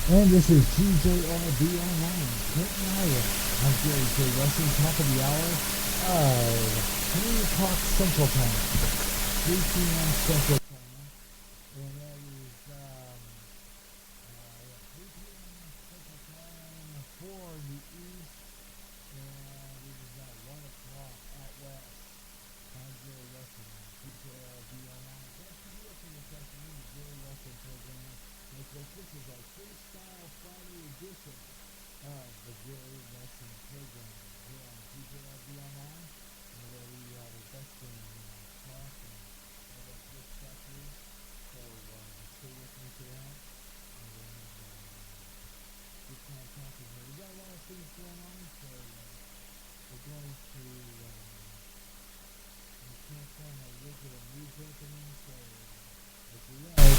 And this is GJRB Online, Clinton, Iowa. I'm Gary Russen, top of the hour of 3 o'clock Central Time, 3 p.m. Central Time, and that is 3 p.m. Central Time for the East, and it is now 1 o'clock out West. I'm Gary Russen, GJRB Online. Thanks for listening this afternoon to Gary Russen Program. This is our Freestyle Friday edition of the Gary Russen Program here on GJRB Online, where we have the best in talk and all that good stuff here. So stay with me for that. And we'll have good time talking here. We got a lot of things going on, so we're going to we can't find our regular news opening, so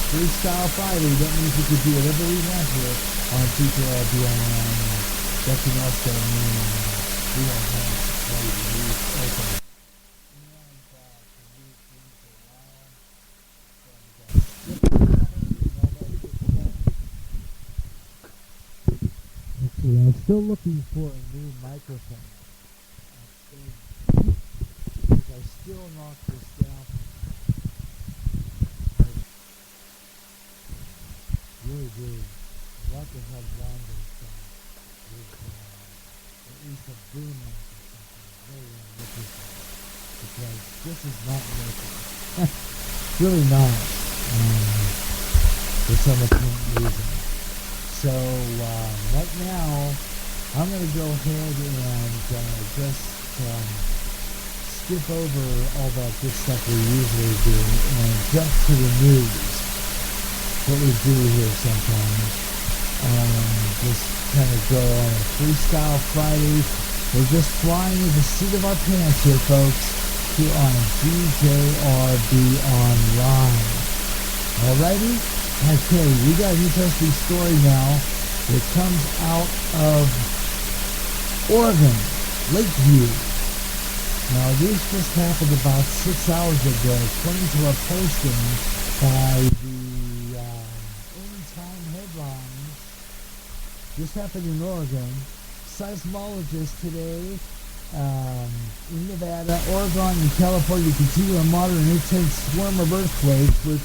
Freestyle Friday, that means we can do whatever we want here on GJRB Online. That's an also mean we don't have to play the news open. And I'm still looking for a new microphone. Because I still knocked this down. Really like to have one with at least a boom mic or something. Very looking for it. Because this is not working. Really not. For some apparent reason. So right now I'm going to go ahead and just skip over all that good stuff we usually do and jump to the news. What we do here sometimes. Just kind of go on a Freestyle Friday. We're just flying in the seat of our pants here, folks, here on GJRB Online. Alrighty? Okay, we got an interesting story now that comes out of Oregon, Lakeview. Now, this just happened about 6 hours ago, according to a posting by the headlines. This happened in Oregon. Seismologists today in Nevada, Oregon, and California continue to monitor an intense swarm of earthquakes, which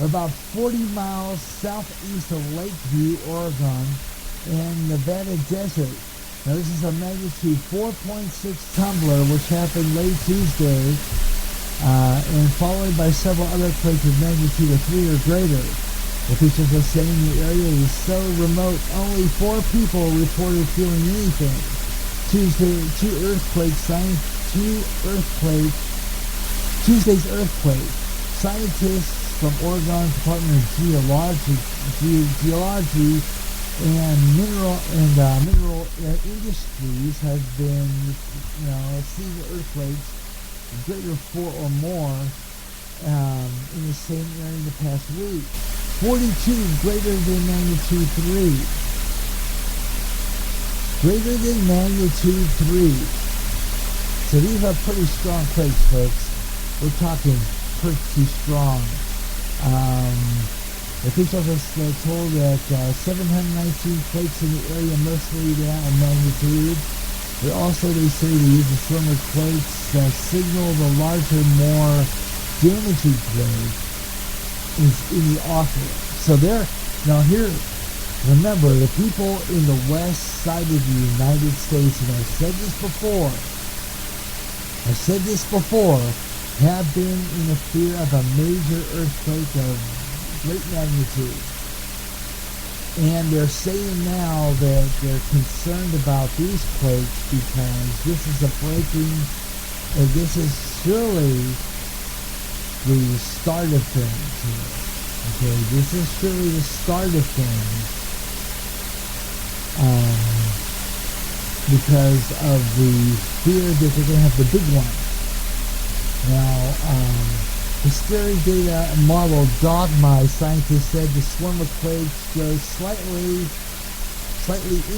are about 40 miles southeast of Lakeview, Oregon, and Nevada desert. Now, this is a magnitude 4.6 tumbler, which happened late Tuesday, and followed by several other quakes of magnitude of 3 or greater. Officials are saying the area is so remote, only 4 people reported feeling anything. Tuesday's earthquake. Scientists from Oregon Department of Geology and Mineral Industries have been, seeing earthquakes greater 4 or more in the same area in the past week. 42 greater than magnitude 3. Greater than magnitude 3. So these are pretty strong quakes, folks. We're talking pretty strong. Officials are told that 719 quakes in the area, mostly down in magnitude. They say they use the stronger quakes that signal the larger, more damaging quake is in the offering. So remember, the people in the west side of the United States, and I've said this before, have been in the fear of a major earthquake of great magnitude. And they're saying now that they're concerned about these quakes because this is this is surely the start of things here. Okay, this is surely the start of things because of the fear that they're going to have the big one. Now, the scary data model Dogma scientists said the swarm of quakes shows slightly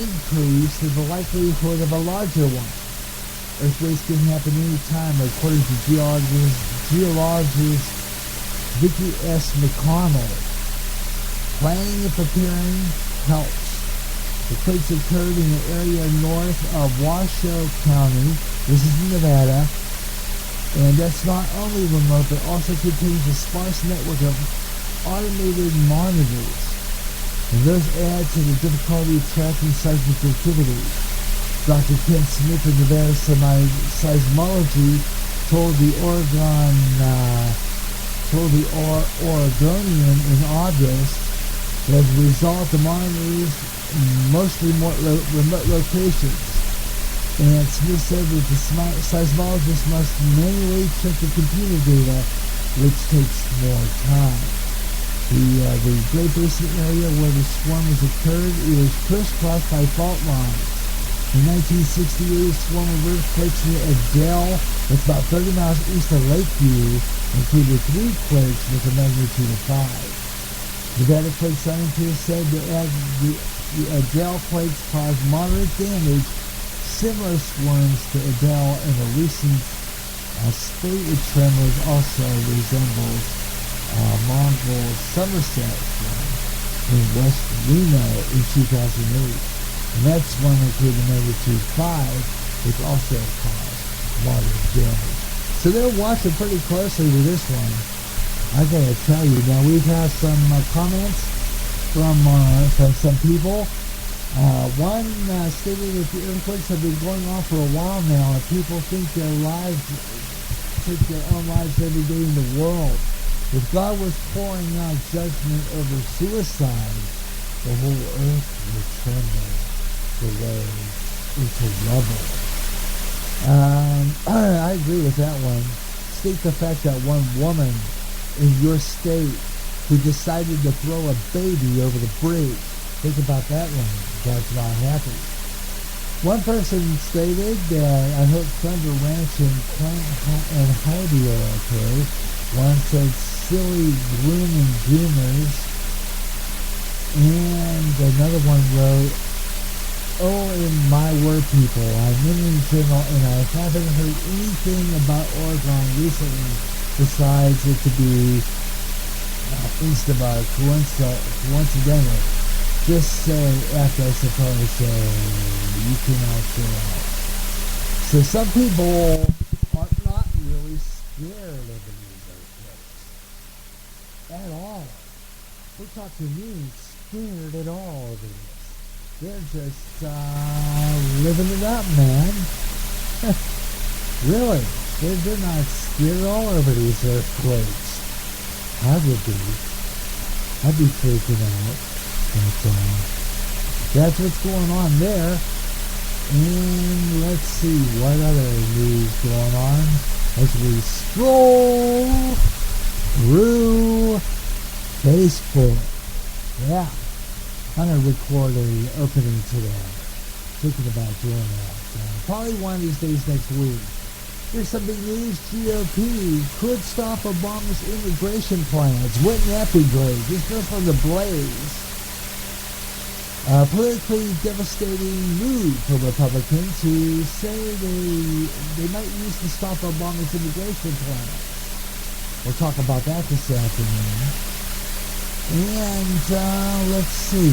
increased in the likelihood of a larger one. Earthquakes can happen any time, according to geologist Vicky S. McConnell. Planning and preparing helps. The quakes occurred in the area north of Washoe County. This is in Nevada. And that's not only remote, but also contains a sparse network of automated monitors. And those add to the difficulty of tracking seismic activity. Dr. Ken Smith of Nevada Seismology told the Oregonian in August that as a result, the monitors mostly remote locations. And Smith said that the seismologist must manually check the computer data, which takes more time. The Great Basin area where the swarm has occurred is crisscrossed by fault lines. In 1968, a swarm of earthquakes near Adele, that's about 30 miles east of Lakeview, included 3 quakes with a magnitude of 5. Nevada quake scientists said that the Adele quakes caused moderate damage, similar swarms to Adele, and the recent stately tremors also resembles Mongol Somerset in West Reno in 2008. And that's one including magnitude 5, which also caused moderate damage. So they're watching pretty closely to this one. I gotta tell you, now we've had some comments from some people. One stated that the earthquakes have been going on for a while now, and people think their own lives every day in the world. If God was pouring out judgment over suicide, the whole earth would tremble away into rubble. I agree with that one. State the fact that one woman in your state who decided to throw a baby over the bridge. Think about that one. God's not happy. One person stated that I hope Thunder Ranch and Heidi are okay. One said silly gloom and doomers. And another one wrote, oh, in my word, people, I'm in general, and I haven't heard anything about Oregon recently besides it to be coincidental. Just say after I suppose so you cannot go out. So some people are not really scared of these earthquakes at all. They talk to me scared at all of this. They're just living it up, man. Really, they're not scared at all over these earthquakes. I would be. I'd be freaking out. But that's what's going on there. And let's see what other news going on as we stroll through Facebook. Yeah, I'm going to record an opening today. Thinking about doing that. Probably one of these days next week. Here's some big news. GOP could stop Obama's immigration plans. Wouldn't that be great? Just go from the Blaze. Politically devastating move for Republicans who say they might use to stop Obama's immigration plan. We'll talk about that this afternoon. And let's see.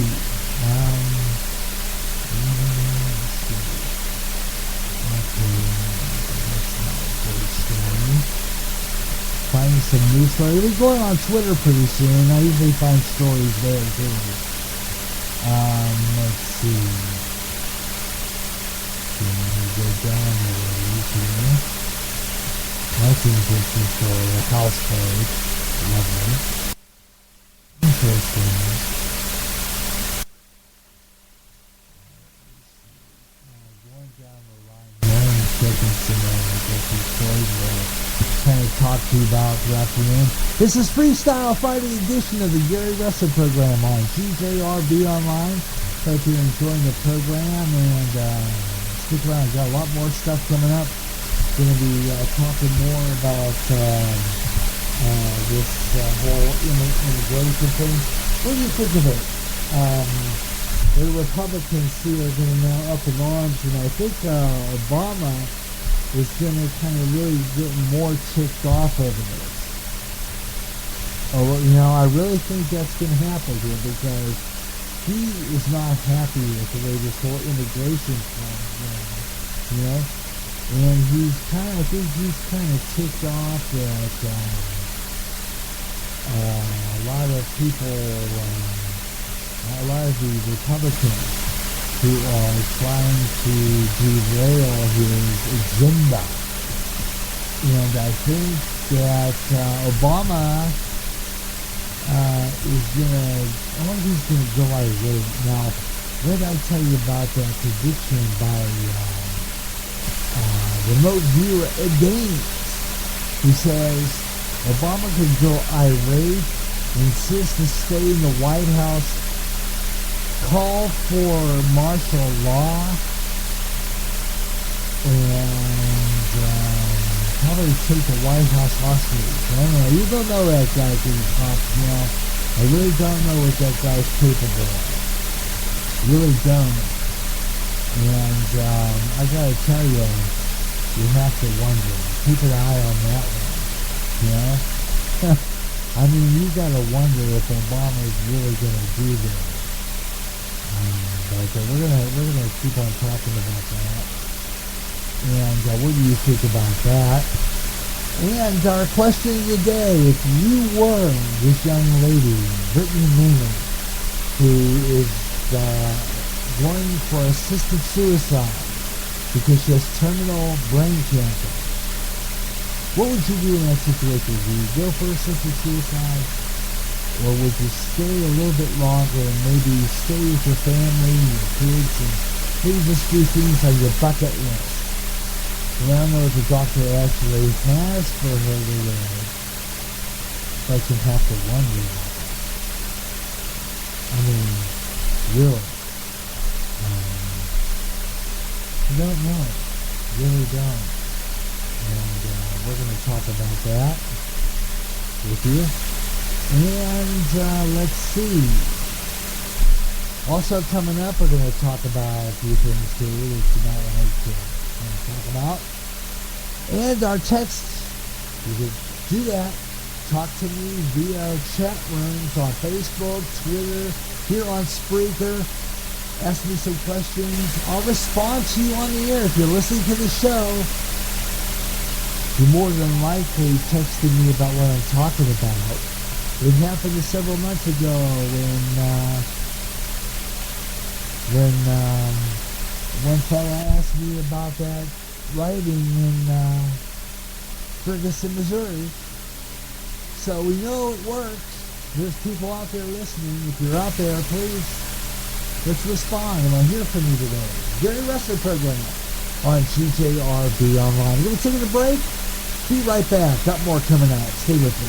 Finding some news story. We'll be going on Twitter pretty soon. I usually find stories there too. Let's see. Can we go down a little here? That's an interesting story. A house code. Lovely. Interesting. Going down the line here and checking some interesting stories we'll kind of talk to you about throughout the afternoon. This is Freestyle Friday edition of the Gary Russen Program on GJRB Online. Hope you're enjoying the program and stick around. I've got a lot more stuff coming up. Going to be talking more about this whole immigration thing. What do you think of it? The Republicans here are going to now up in arms, and I think Obama is going to kind of really get more ticked off over this. I really think that's going to happen here because he is not happy with the way this whole immigration thing is going, you know? And I think he's kind of ticked off that a lot of people, a lot of the Republicans who are trying to derail his agenda. And I think that Obama is gonna, I wonder if he's gonna go out of his way. Now, what did I tell you about that prediction by remote viewer Ed Gaines? He says Obama could go irate, insist to stay in the White House, call for martial law, and probably take the White House hostage. I don't know. You don't know that guy, you know. I really don't know what that guy's capable of. Really don't. And I gotta tell you, you have to wonder. Keep an eye on that one. You know? I mean, you gotta wonder if Obama's really gonna do this. But we're gonna keep on talking about that. And what do you think about that? And our question of the day: if you were this young lady, Brittany Maynard, who is going for assisted suicide because she has terminal brain cancer, what would you do in that situation? Would you go for assisted suicide? Or would you stay a little bit longer and maybe stay with your family, your kids, and maybe just do things on your bucket list? And I don't know what the doctor actually has for her to live, but you have to wonder. I mean, really. I don't know. Really don't. And we're going to talk about that with you. And let's see. Also coming up, we're going to talk about a few things too that you might like to talk about. And our text, you can do that. Talk to me via chat rooms on Facebook, Twitter, here on Spreaker. Ask me some questions. I'll respond to you on the air if you're listening to the show. You're more than likely texting me about what I'm talking about. It happened several months ago when one fella asked me about that rioting in Ferguson, Missouri. So we know it works. There's people out there listening. If you're out there, please, let's respond. I want to hear from you today. Gary Russen Program on GJRB Online. We're going to take a break. Be right back. Got more coming out. Stay with me.